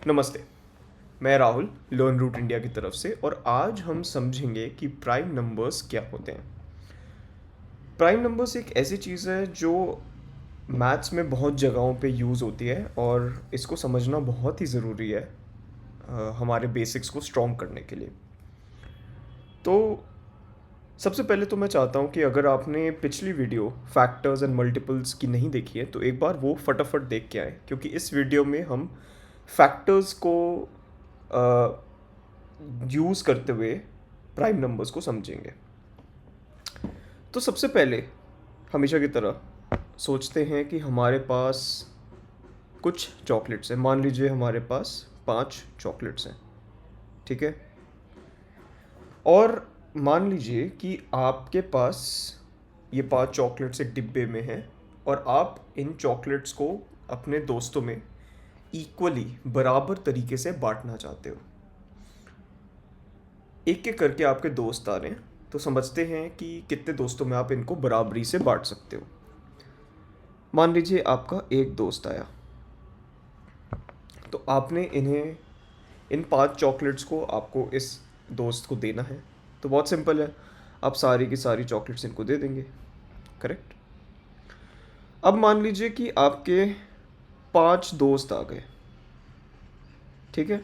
नमस्ते। मैं Rahul learn root India की तरफ से और आज हम समझेंगे कि प्राइम नंबर्स क्या होते हैं। प्राइम नंबर्स एक ऐसी चीज़ है जो मैथ्स में बहुत जगहों पे यूज़ होती है और इसको समझना बहुत ही ज़रूरी है हमारे बेसिक्स को स्ट्रॉन्ग करने के लिए। तो सबसे पहले तो मैं चाहता हूँ कि अगर आपने पिछली वीडियो फैक्टर्स एंड मल्टीपल्स की नहीं देखी है तो एक बार वो फटाफट देख के आए, क्योंकि इस वीडियो में हम फैक्टर्स को यूज़ करते हुए प्राइम नंबर्स को समझेंगे। तो सबसे पहले हमेशा की तरह सोचते हैं कि हमारे पास कुछ चॉकलेट्स हैं। मान लीजिए हमारे पास 5 चॉकलेट्स हैं, ठीक है। और मान लीजिए कि आपके पास ये 5 चॉकलेट्स एक डिब्बे में हैं और आप इन चॉकलेट्स को अपने दोस्तों में इक्वली बराबर तरीके से बांटना चाहते हो। एक एक करके आपके दोस्त आ रहे हैं, तो समझते हैं कि कितने दोस्तों में आप इनको बराबरी से बांट सकते हो। मान लीजिए आपका एक दोस्त आया, तो आपने इन्हें इन 5 चॉकलेट्स को आपको इस दोस्त को देना है। तो बहुत सिंपल है, आप सारी की सारी चॉकलेट्स इनको दे देंगे, करेक्ट। अब मान लीजिए कि आपके 5 दोस्त आ गए, ठीक है।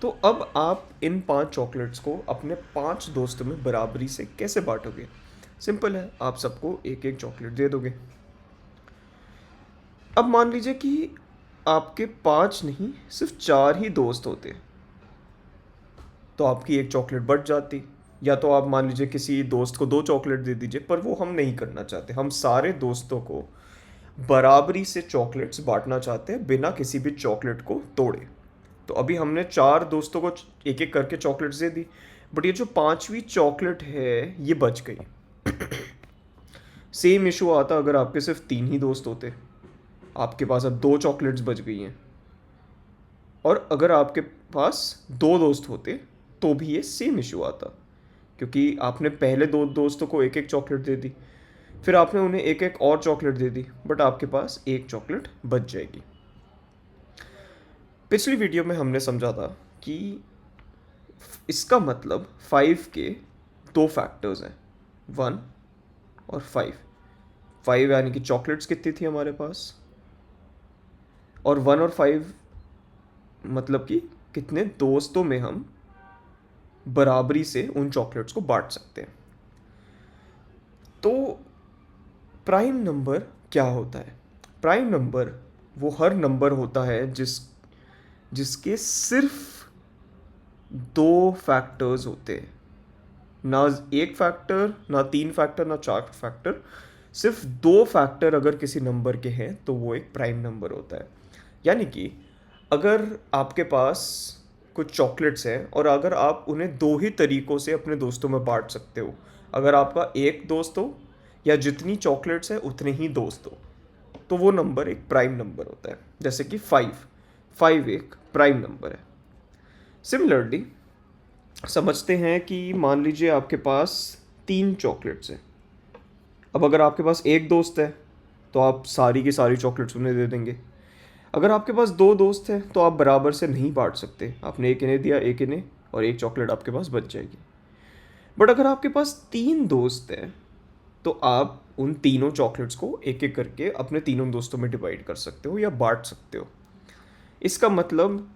तो अब आप इन 5 चॉकलेट्स को अपने 5 दोस्तों में बराबरी से कैसे बांटोगे? सिंपल है, आप सबको एक एक चॉकलेट दे दोगे। अब मान लीजिए कि आपके 5 नहीं, सिर्फ 4 ही दोस्त होते, तो आपकी एक चॉकलेट बढ़ जाती। या तो आप मान लीजिए किसी दोस्त को 2 चॉकलेट दे दीजिए, पर वो हम नहीं करना चाहते। हम सारे दोस्तों को बराबरी से चॉकलेट्स बांटना चाहते हैं, बिना किसी भी चॉकलेट को तोड़े। तो अभी हमने 4 दोस्तों को एक एक करके चॉकलेट्स दे दी, बट ये जो 5वीं चॉकलेट है ये बच गई। सेम इशू आता अगर आपके सिर्फ 3 ही दोस्त होते। आपके पास अब 2 चॉकलेट्स बच गई हैं, और अगर आपके पास 2 दोस्त होते तो भी ये सेम इशू आता, क्योंकि आपने पहले 2 दोस्तों को एक एक चॉकलेट दे दी, फिर आपने उन्हें एक एक और चॉकलेट दे दी, बट आपके पास एक चॉकलेट बच जाएगी। पिछली वीडियो में हमने समझा था कि इसका मतलब 5 के 2 फैक्टर्स हैं, 1 और 5। 5 यानी कि चॉकलेट्स कितनी थी हमारे पास, और 1 और 5 मतलब कि कितने दोस्तों में हम बराबरी से उन चॉकलेट्स को बांट सकते हैं। तो प्राइम नंबर क्या होता है? प्राइम नंबर वो हर नंबर होता है जिसके सिर्फ 2 फैक्टर्स होते हैं। ना 1 फैक्टर, ना 3 फैक्टर, ना 4 फैक्टर, सिर्फ 2 फैक्टर अगर किसी नंबर के हैं तो वो एक प्राइम नंबर होता है। यानी कि अगर आपके पास कुछ चॉकलेट्स हैं और अगर आप उन्हें 2 ही तरीक़ों से अपने दोस्तों में बांट सकते हो, अगर आपका एक दोस्त हो या जितनी चॉकलेट्स हैं उतने ही दोस्त हो, तो वो नंबर एक प्राइम नंबर होता है। जैसे कि 5 एक प्राइम नंबर है। सिमिलरली समझते हैं कि मान लीजिए आपके पास 3 चॉकलेट्स हैं। अब अगर आपके पास एक दोस्त है तो आप सारी की सारी चॉकलेट्स उन्हें दे देंगे। अगर आपके पास 2 दोस्त हैं तो आप बराबर से नहीं बांट सकते। आपने एक इन्हें दिया, एक इन्हें, और एक चॉकलेट आपके पास बच जाएगी। बट अगर आपके पास 3 दोस्त हैं तो आप उन तीनों चॉकलेट्स को एक एक करके अपने तीनों दोस्तों में डिवाइड कर सकते हो या बांट सकते हो। इसका मतलब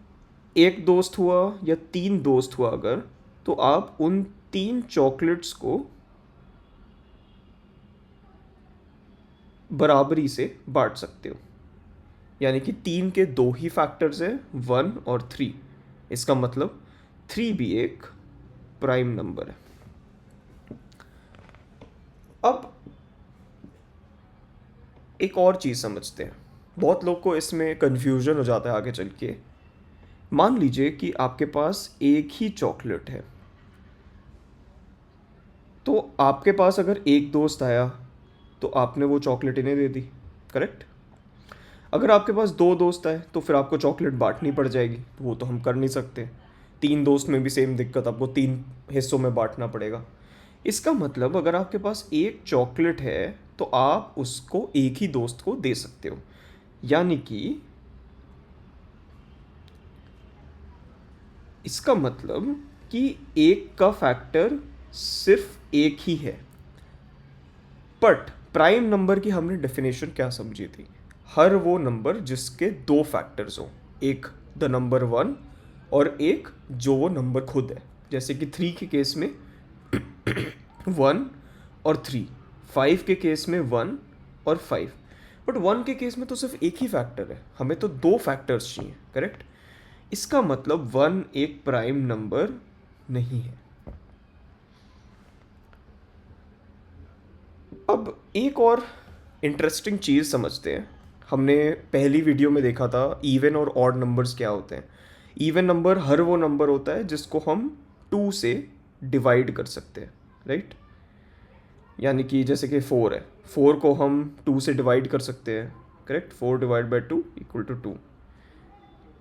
एक दोस्त हुआ या 3 दोस्त हुआ अगर, तो आप उन 3 चॉकलेट्स को बराबरी से बांट सकते हो। यानी कि 3 के 2 ही फैक्टर्स हैं, 1 और 3। इसका मतलब 3 भी एक प्राइम नंबर है। अब एक और चीज़ समझते हैं, बहुत लोग को इसमें कन्फ्यूजन हो जाता है आगे चल के। मान लीजिए कि आपके पास एक ही चॉकलेट है, तो आपके पास अगर एक दोस्त आया तो आपने वो चॉकलेट इन्हें दे दी, करेक्ट। अगर आपके पास 2 दोस्त आए तो फिर आपको चॉकलेट बांटनी पड़ जाएगी, तो वो तो हम कर नहीं सकते। 3 दोस्त में भी सेम दिक्कत, आपको 3 हिस्सों में बांटना पड़ेगा। इसका मतलब अगर आपके पास एक चॉकलेट है तो आप उसको एक ही दोस्त को दे सकते हो। यानी कि इसका मतलब कि एक का फैक्टर सिर्फ एक ही है। बट प्राइम नंबर की हमने डेफिनेशन क्या समझी थी? हर वो नंबर जिसके दो फैक्टर्स हो, एक द नंबर वन और एक जो वो नंबर खुद है। जैसे कि 3 के केस में 1 और 3, 5 के केस में 1 और 5। बट 1 के केस में तो सिर्फ एक ही फैक्टर है, हमें तो दो फैक्टर्स चाहिए, करेक्ट? इसका मतलब 1 एक प्राइम नंबर नहीं है। अब एक और इंटरेस्टिंग चीज़ समझते हैं। हमने पहली वीडियो में देखा था इवन और ऑड नंबर्स क्या होते हैं। इवन नंबर हर वो नंबर होता है जिसको हम 2 से डिवाइड कर सकते हैं, राइट? यानी कि जैसे कि 4 है, 4 को हम 2 से डिवाइड कर सकते हैं, correct? 4 divide by 2 equal to 2।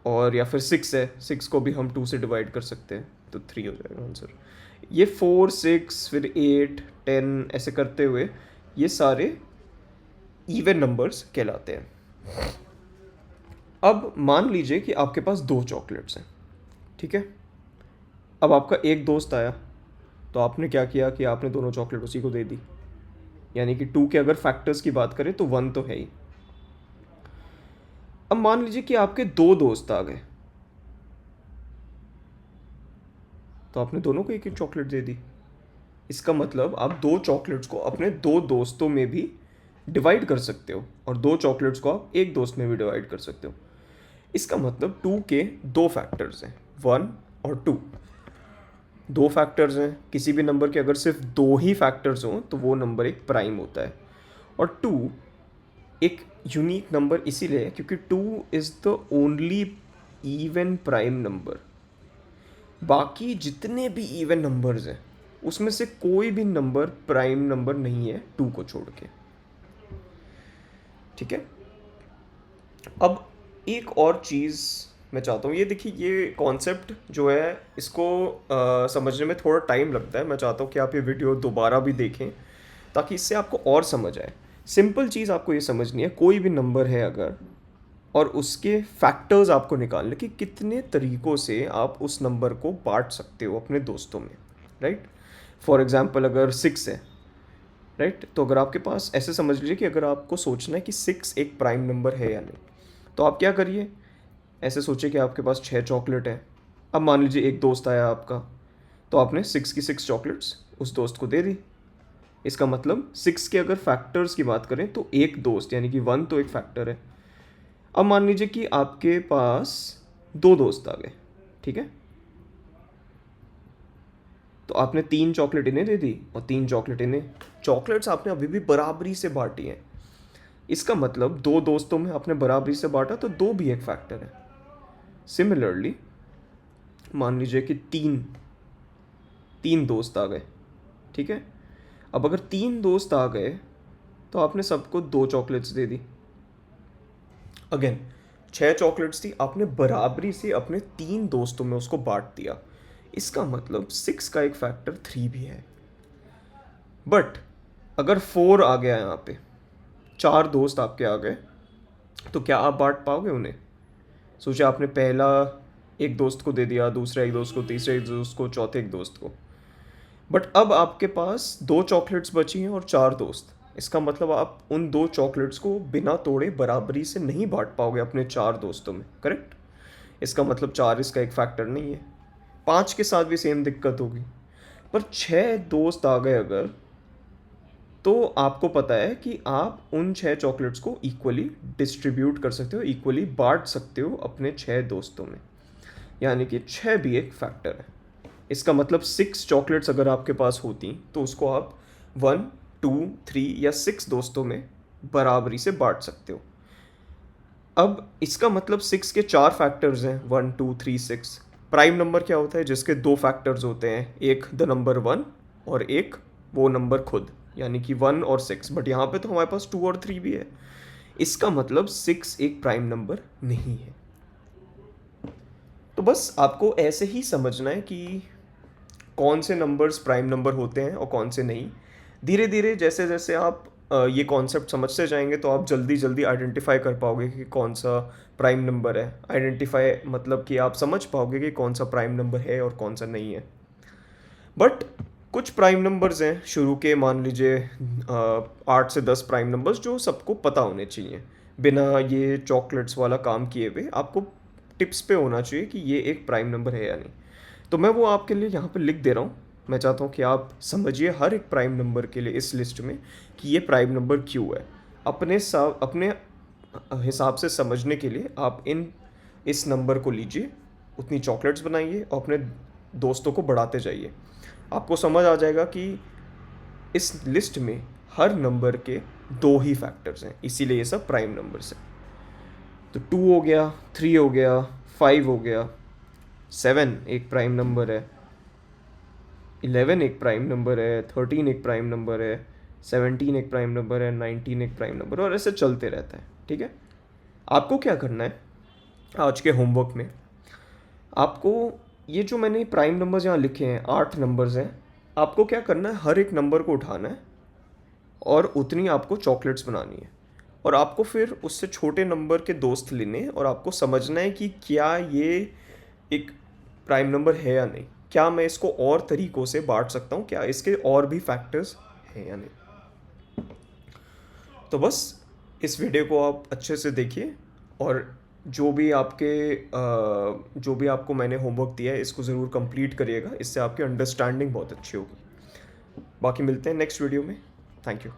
और या फिर 6 है, 6 को भी हम 2 से डिवाइड कर सकते हैं, तो 3 हो जाएगा आंसर। ये 4, 6 फिर 8, 10 ऐसे करते हुए ये सारे इवन नंबर्स कहलाते हैं। अब मान लीजिए कि आपके पास 2 चॉकलेट्स हैं, ठीक है? अब आपका एक दोस्त आया, तो आपने क्या किया कि आपने दोनों चॉकलेट उसी को दे दी। यानी कि 2 के अगर फैक्टर्स की बात करें तो 1 तो है ही। अब मान लीजिए कि आपके 2 दोस्त आ गए, तो आपने दोनों को एक एक चॉकलेट दे दी। इसका मतलब आप 2 चॉकलेट्स को अपने 2 दोस्तों में भी डिवाइड कर सकते हो और 2 चॉकलेट्स को आप एक दोस्त में भी डिवाइड कर सकते हो। इसका मतलब 2 के 2 फैक्टर्स हैं, 1 और 2। 2 फैक्टर्स हैं, किसी भी नंबर के अगर सिर्फ 2 ही फैक्टर्स हों तो वो नंबर एक प्राइम होता है। और 2 एक यूनिक नंबर इसीलिए है क्योंकि 2 is the only even prime number. बाकी जितने भी इवन नंबर्स हैं उसमें से कोई भी नंबर प्राइम नंबर नहीं है 2 को छोड़ के, ठीक है? अब एक और चीज़ मैं चाहता हूँ, ये देखिए, ये कॉन्सेप्ट जो है इसको समझने में थोड़ा टाइम लगता है। मैं चाहता हूँ कि आप ये वीडियो दोबारा भी देखें ताकि इससे आपको और समझ आए। सिंपल चीज़ आपको ये समझनी है, कोई भी नंबर है अगर और उसके फैक्टर्स आपको निकालने कि कितने तरीक़ों से आप उस नंबर को बांट सकते हो अपने दोस्तों में, राइट? फॉर एग्ज़ाम्पल अगर 6 है, राइट? तो अगर आपके पास, ऐसे समझ लीजिए कि अगर आपको सोचना है कि 6 एक प्राइम नंबर है या नहीं, तो आप क्या करिए, ऐसे सोचिए कि आपके पास 6 चॉकलेट है। अब मान लीजिए एक दोस्त आया आपका, तो आपने 6 की 6 चॉकलेट्स उस दोस्त को दे दी। इसका मतलब 6 के अगर फैक्टर्स की बात करें तो एक दोस्त यानी कि 1 तो एक फैक्टर है। अब मान लीजिए कि आपके पास 2 दोस्त आ गए, ठीक है? तो आपने 3 चॉकलेट इन्हें दे दी और 3 चॉकलेट इन्हें। चॉकलेट्स आपने अभी भी बराबरी से बांटी हैं। इसका मतलब 2 दोस्तों में आपने बराबरी से बांटा तो 2 भी एक फैक्टर है। सिमिलरली मान लीजिए कि तीन दोस्त आ गए, ठीक है? अब अगर 3 दोस्त आ गए तो आपने सबको 2 चॉकलेट्स दे दी। अगेन 6 चॉकलेट्स थी, आपने बराबरी से अपने 3 दोस्तों में उसको बांट दिया। इसका मतलब 6 का एक फैक्टर 3 भी है। बट अगर 4 आ गया यहाँ पे, 4 दोस्त आपके आ गए, तो क्या आप बांट पाओगे उन्हें? सोचिए, आपने पहला एक दोस्त को दे दिया, दूसरा एक दोस्त को, तीसरे एक दोस्त को, चौथे एक दोस्त को। बट अब आपके पास 2 चॉकलेट्स बची हैं और 4 दोस्त। इसका मतलब आप उन 2 चॉकलेट्स को बिना तोड़े बराबरी से नहीं बांट पाओगे अपने 4 दोस्तों में, करेक्ट? इसका मतलब 4 इसका एक फैक्टर नहीं है। 5 के साथ भी सेम दिक्कत होगी। पर 6 दोस्त आ गए अगर, तो आपको पता है कि आप उन 6 चॉकलेट्स को इक्वली डिस्ट्रीब्यूट कर सकते हो, इक्वली बांट सकते हो अपने 6 दोस्तों में। यानी कि 6 भी एक फैक्टर है। इसका मतलब 6 चॉकलेट्स अगर आपके पास होती तो उसको आप 1, 2, 3 या 6 दोस्तों में बराबरी से बांट सकते हो। अब इसका मतलब 6 के 4 फैक्टर्स हैं, 1, 2, 3, 6। प्राइम नंबर क्या होता है? जिसके 2 फैक्टर्स होते हैं, एक द नंबर 1 और एक वो नंबर खुद, यानी कि 1 और 6। बट यहाँ पे तो हमारे पास 2 और 3 भी है। इसका मतलब 6 एक प्राइम नंबर नहीं है। तो बस आपको ऐसे ही समझना है कि कौन से नंबर्स प्राइम नंबर होते हैं और कौन से नहीं। धीरे धीरे जैसे जैसे आप ये कॉन्सेप्ट समझते जाएंगे तो आप जल्दी जल्दी आइडेंटिफाई कर पाओगे कि कौन सा प्राइम नंबर है। आइडेंटिफाई मतलब कि आप समझ पाओगे कि कौन सा प्राइम नंबर है और कौन सा नहीं है। बट कुछ प्राइम नंबर्स हैं शुरू के, मान लीजिए 8 से 10 प्राइम नंबर्स जो सबको पता होने चाहिए, बिना ये चॉकलेट्स वाला काम किए हुए आपको टिप्स पे होना चाहिए कि ये एक प्राइम नंबर है या नहीं। तो मैं वो आपके लिए यहाँ पे लिख दे रहा हूँ। मैं चाहता हूँ कि आप समझिए हर एक प्राइम नंबर के लिए इस लिस्ट में कि ये प्राइम नंबर क्यों है। अपने हिसाब से समझने के लिए आप इस नंबर को लीजिए, उतनी चॉकलेट्स बनाइए और अपने दोस्तों को बढ़ाते जाइए। आपको समझ आ जाएगा कि इस लिस्ट में हर नंबर के 2 ही फैक्टर्स हैं, इसीलिए ये सब प्राइम नंबर्स हैं। तो 2 हो गया, 3 हो गया, 5 हो गया, 7 एक प्राइम नंबर है, 11 एक प्राइम नंबर है, 13 एक प्राइम नंबर है, 17 एक प्राइम नंबर है, 19 एक प्राइम नंबर, और ऐसे चलते रहता है। ठीक है, आपको क्या करना है आज के होमवर्क में, आपको ये जो मैंने प्राइम नंबर्स यहाँ लिखे हैं 8 नंबर्स हैं, आपको क्या करना है, हर एक नंबर को उठाना है और उतनी आपको चॉकलेट्स बनानी है। और आपको फिर उससे छोटे नंबर के दोस्त लेने हैं और आपको समझना है कि क्या ये एक प्राइम नंबर है या नहीं, क्या मैं इसको और तरीक़ों से बांट सकता हूँ, क्या इसके और भी फैक्टर्स हैं या नहीं। तो बस इस वीडियो को आप अच्छे से देखिए और जो भी आपको मैंने होमवर्क दिया है इसको ज़रूर कंप्लीट करिएगा, इससे आपकी अंडरस्टैंडिंग बहुत अच्छी होगी। बाकी मिलते हैं नेक्स्ट वीडियो में। Thank you.